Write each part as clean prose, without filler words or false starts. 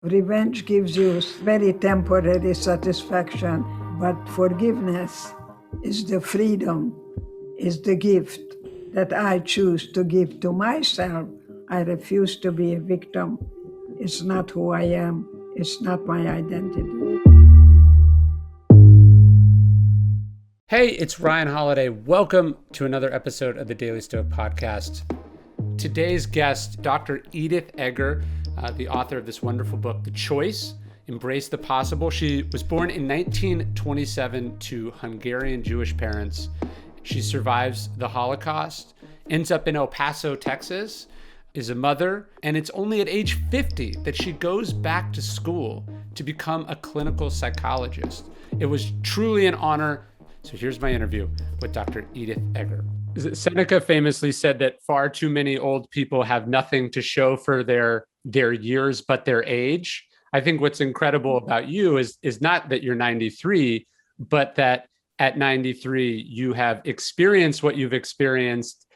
Revenge gives you very temporary satisfaction, but forgiveness is the freedom, is the gift that I choose to give to myself. I refuse to be a victim. It's not who I am. It's not my identity. Hey, it's Ryan Holiday. Welcome to another episode of the Daily Stoic podcast. Today's guest, Dr. Edith Eger, the author of this wonderful book, The Choice, Embrace the Possible. She was born in 1927 to Hungarian Jewish parents. She survives the Holocaust, ends up in El Paso, Texas, is a mother, and it's only at age 50 that she goes back to school to become a clinical psychologist. It was truly an honor. So here's my interview with Dr. Edith Eger. Seneca famously said that far too many old people have nothing to show for their years but their age. I think what's incredible about you is not that you're 93, but that at 93 you have experienced what you've experienced.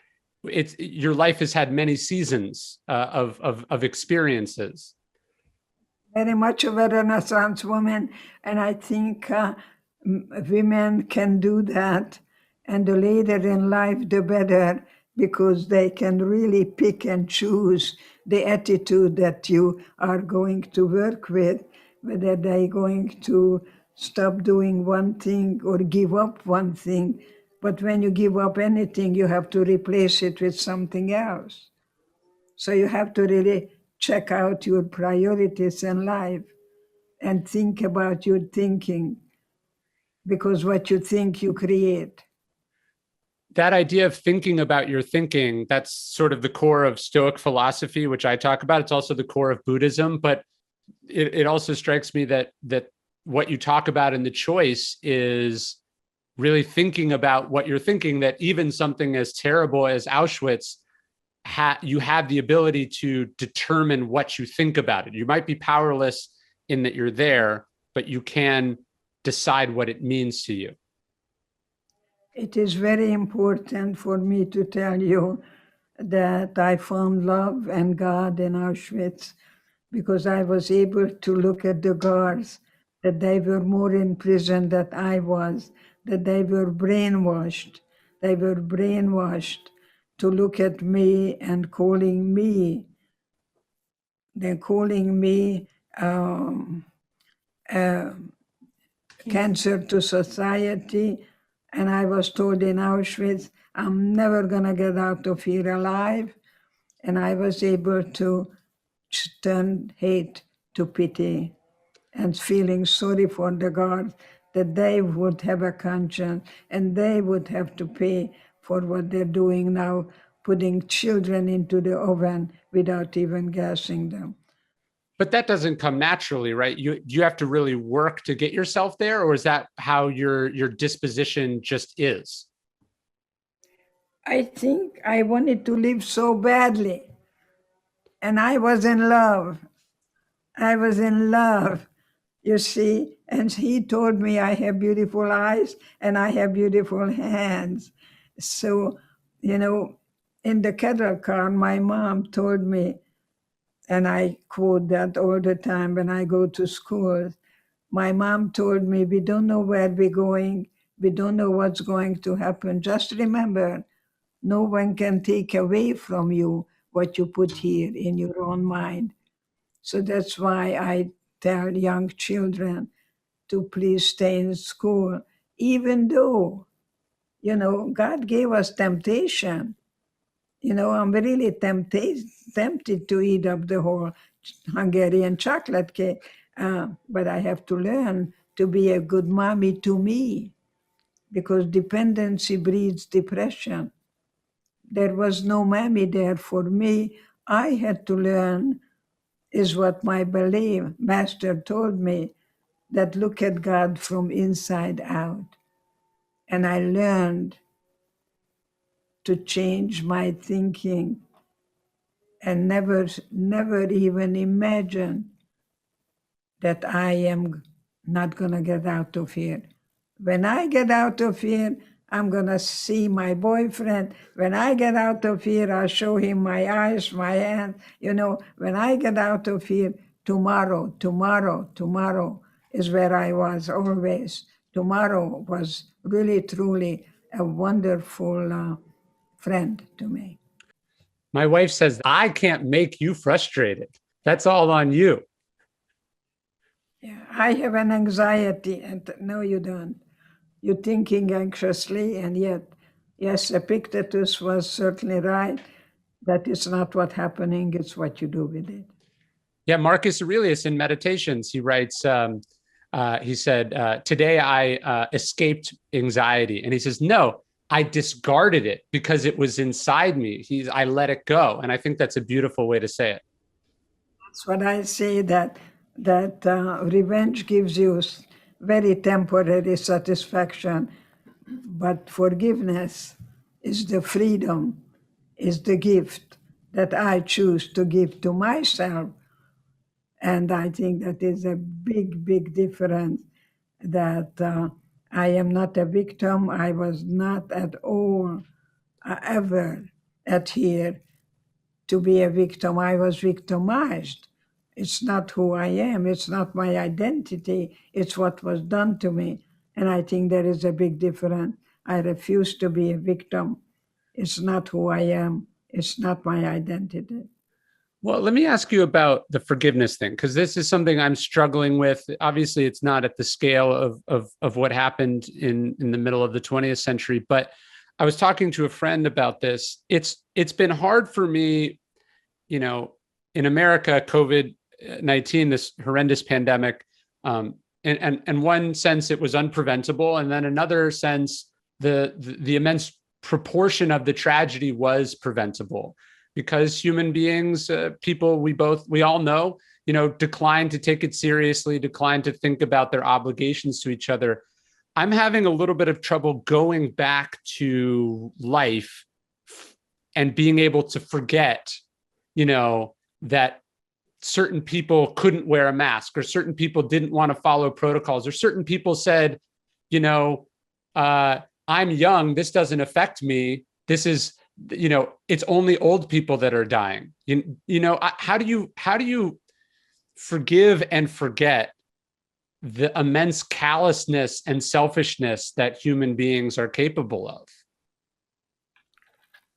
Your life has had many seasons of experiences. Very much of a Renaissance woman, and I think women can do that, and the later in life the better, because they can really pick and choose the attitude that you are going to work with, whether they're going to stop doing one thing or give up one thing. But when you give up anything, you have to replace it with something else. So you have to really check out your priorities in life and think about your thinking, because what you think, you create. That idea of thinking about your thinking, that's sort of the core of Stoic philosophy, which I talk about. It's also the core of Buddhism, but it also strikes me that what you talk about in The Choice is really thinking about what you're thinking, that even something as terrible as Auschwitz, you have the ability to determine what you think about it. You might be powerless in that you're there, but you can decide what it means to you. It is very important for me to tell you that I found love and God in Auschwitz, because I was able to look at the guards, that they were more in prison than I was, that they were brainwashed. They were brainwashed to look at me and calling me. They're calling me cancer to society. And I was told in Auschwitz, I'm never going to get out of here alive. And I was able to turn hate to pity and feeling sorry for the guards, that they would have a conscience and they would have to pay for what they're doing now, putting children into the oven without even gassing them. But that doesn't come naturally, right? You have to really work to get yourself there, or is that how your disposition just is? I think I wanted to live so badly, and I was in love. I was in love, you see, and he told me I have beautiful eyes and I have beautiful hands. So, in the cattle car, my mom told me, and I quote that all the time when I go to school. My mom told me, we don't know where we're going. We don't know what's going to happen. Just remember, no one can take away from you what you put here in your own mind. So that's why I tell young children to please stay in school, even though, God gave us temptation. I'm really tempted to eat up the whole Hungarian chocolate cake, but I have to learn to be a good mommy to me, because dependency breeds depression. There was no mommy there for me. I had to learn, is what my belief master told me, that look at God from inside out. And I learned to change my thinking and never even imagine that I am not going to get out of here. When I get out of here, I'm going to see my boyfriend. When I get out of here, I'll show him my eyes, my hands. When I get out of here, tomorrow, tomorrow, tomorrow is where I was always. Tomorrow was really, truly a wonderful friend to me. My wife says, I can't make you frustrated. That's all on you. Yeah, I have an anxiety, and no, you don't. You're thinking anxiously, and yet, yes, Epictetus was certainly right. That is not what's happening, it's what you do with it. Yeah, Marcus Aurelius in Meditations, he writes, he said, today I escaped anxiety. And he says, no, I discarded it because it was inside me. I let it go. And I think that's a beautiful way to say it. That's what I say, that revenge gives you very temporary satisfaction, but forgiveness is the freedom, is the gift that I choose to give to myself. And I think that is a big, big difference, that I am not a victim. I was not at all ever adhere to be a victim. I was victimized. It's not who I am. It's not my identity. It's what was done to me. And I think there is a big difference. I refuse to be a victim. It's not who I am. It's not my identity. Well, let me ask you about the forgiveness thing, because this is something I'm struggling with. Obviously, it's not at the scale of what happened in the middle of the 20th century, but I was talking to a friend about this. It's been hard for me, in America, COVID-19, this horrendous pandemic, and one sense it was unpreventable, and then another sense the immense proportion of the tragedy was preventable, because human beings, people we all know, decline to take it seriously, decline to think about their obligations to each other. I'm having a little bit of trouble going back to life and being able to forget, that certain people couldn't wear a mask, or certain people didn't want to follow protocols, or certain people said, I'm young, this doesn't affect me. This is, it's only old people that are dying. How do you forgive and forget the immense callousness and selfishness that human beings are capable of?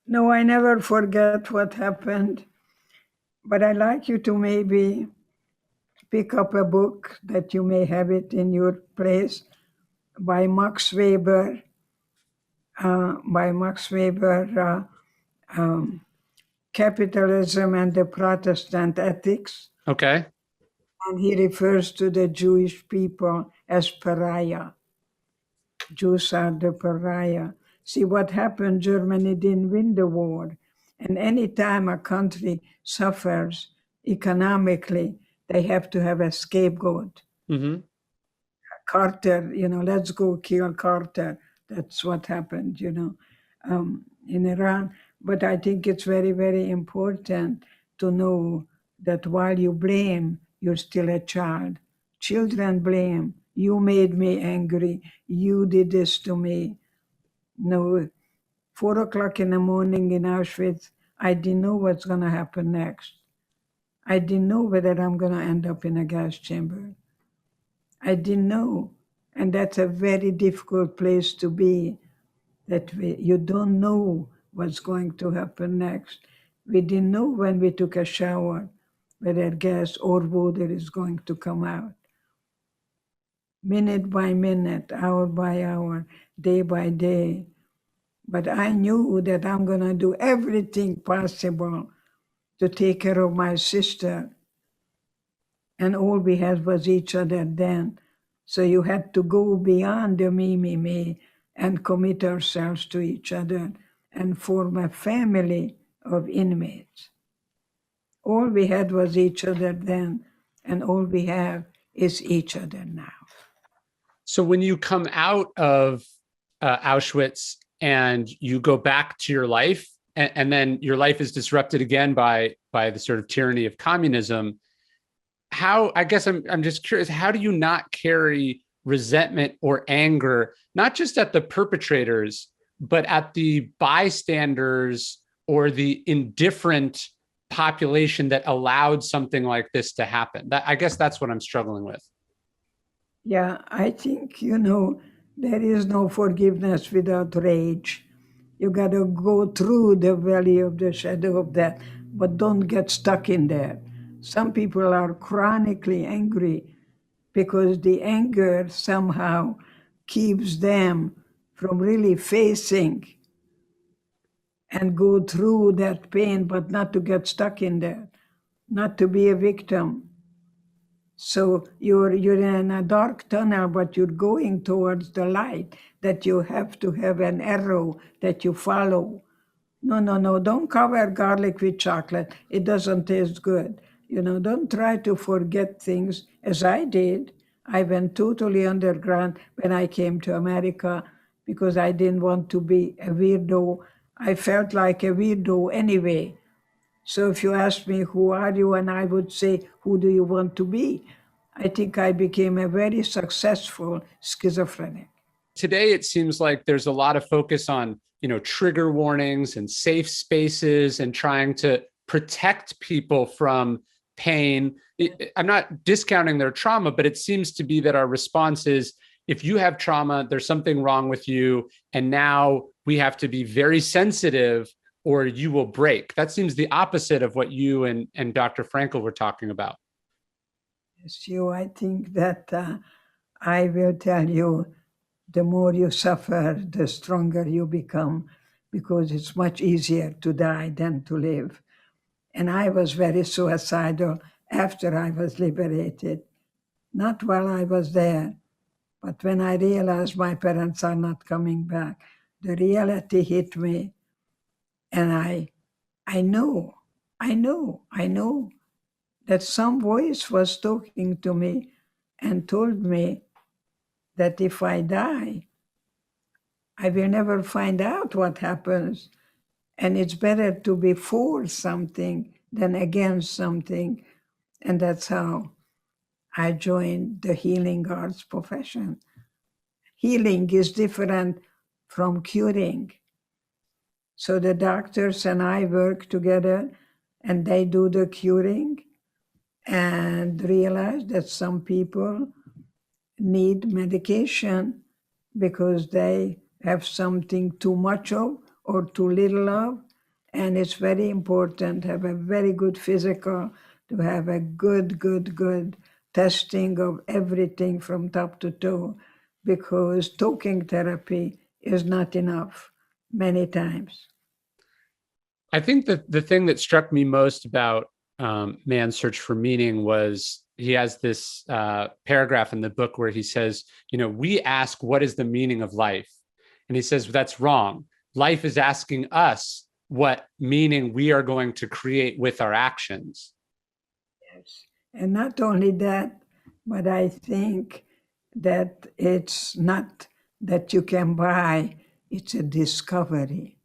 No, I never forget what happened, but I like you to maybe pick up a book that you may have it in your place by Max Weber. Capitalism and the Protestant Ethics. Okay. And he refers to the Jewish people as pariah. Jews are the pariah. See what happened, Germany didn't win the war. And anytime a country suffers economically, they have to have a scapegoat. Mm-hmm. Carter, let's go kill Carter. That's what happened, in Iran. But I think it's very, very important to know that while you blame, you're still a child. Children blame. You made me angry. You did this to me. No, 4 o'clock in the morning in Auschwitz, I didn't know what's going to happen next. I didn't know whether I'm going to end up in a gas chamber. I didn't know. And that's a very difficult place to be, that you don't know what's going to happen next. We didn't know when we took a shower whether gas or water is going to come out. Minute by minute, hour by hour, day by day. But I knew that I'm going to do everything possible to take care of my sister. And all we had was each other then. So you had to go beyond the me, and commit ourselves to each other and form a family of inmates. All we had was each other then, and all we have is each other now. So when you come out of Auschwitz and you go back to your life, and then your life is disrupted again by the sort of tyranny of communism, I guess I'm just curious, how do you not carry resentment or anger, not just at the perpetrators, but at the bystanders or the indifferent population that allowed something like this to happen? I guess that's what I'm struggling with. Yeah, I think, there is no forgiveness without rage. You got to go through the valley of the shadow of death, but don't get stuck in there. Some people are chronically angry because the anger somehow keeps them from really facing and go through that pain, but not to get stuck in there, not to be a victim. So you're in a dark tunnel, but you're going towards the light, that you have to have an arrow that you follow. No, no, no, don't cover garlic with chocolate. It doesn't taste good. Don't try to forget things as I did. I went totally underground when I came to America because I didn't want to be a weirdo. I felt like a weirdo anyway. So if you ask me, who are you? And I would say, who do you want to be? I think I became a very successful schizophrenic. Today, it seems like there's a lot of focus on, trigger warnings and safe spaces and trying to protect people from pain. I'm not discounting their trauma, but it seems to be that our response is, if you have trauma, there's something wrong with you. And now we have to be very sensitive or you will break. That seems the opposite of what you and Dr. Frankl were talking about. Yes, I think that I will tell you, the more you suffer, the stronger you become, because it's much easier to die than to live. And I was very suicidal after I was liberated, not while I was there, but when I realized my parents are not coming back, the reality hit me. And I know that some voice was talking to me and told me that if I die, I will never find out what happens. And it's better to be for something than against something. And that's how I joined the healing arts profession. Healing is different from curing. So the doctors and I work together and they do the curing and realize that some people need medication because they have something too much of or too little of. And it's very important to have a very good physical, to have a good testing of everything from top to toe, because talking therapy is not enough many times. I think that the thing that struck me most about Man's Search for Meaning was he has this paragraph in the book where he says, we ask, what is the meaning of life? And he says, that's wrong. Life is asking us what meaning we are going to create with our actions. Yes. And not only that, but I think that it's not that you can buy, it's a discovery.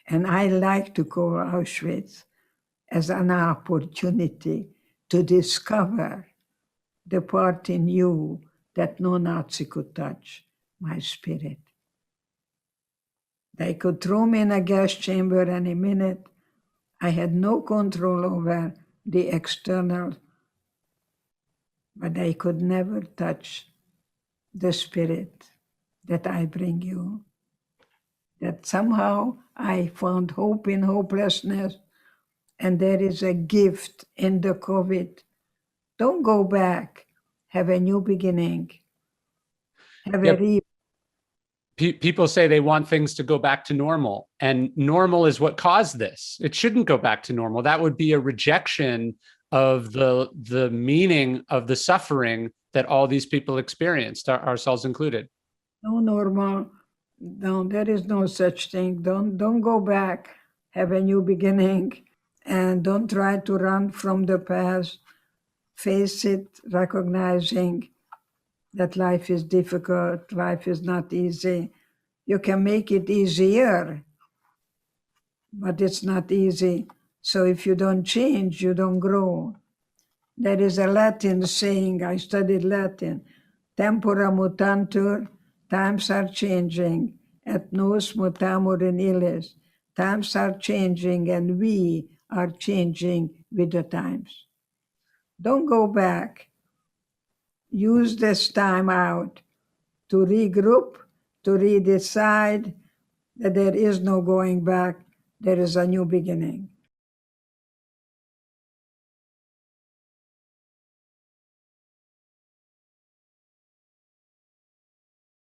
And I like to call Auschwitz as an opportunity to discover the part in you that no Nazi could touch, my spirit. They could throw me in a gas chamber any minute. I had no control over the external, but they could never touch the spirit that I bring you. That somehow I found hope in hopelessness, and there is a gift in the COVID. Don't go back. Have a new beginning. Have a people say they want things to go back to normal, and normal is what caused this. It shouldn't go back to normal. That would be a rejection of the meaning of the suffering that all these people experienced, ourselves included. No normal. No, there is no such thing. Don't go back. Have a new beginning, and don't try to run from the past. Face it, recognizing that life is difficult, life is not easy. You can make it easier, but it's not easy. So if you don't change, you don't grow. There is a Latin saying, I studied Latin, tempora mutantur, times are changing, et nos mutamur in illis. Times are changing and we are changing with the times. Don't go back. Use this time out to regroup, to redecide that there is no going back. There is a new beginning.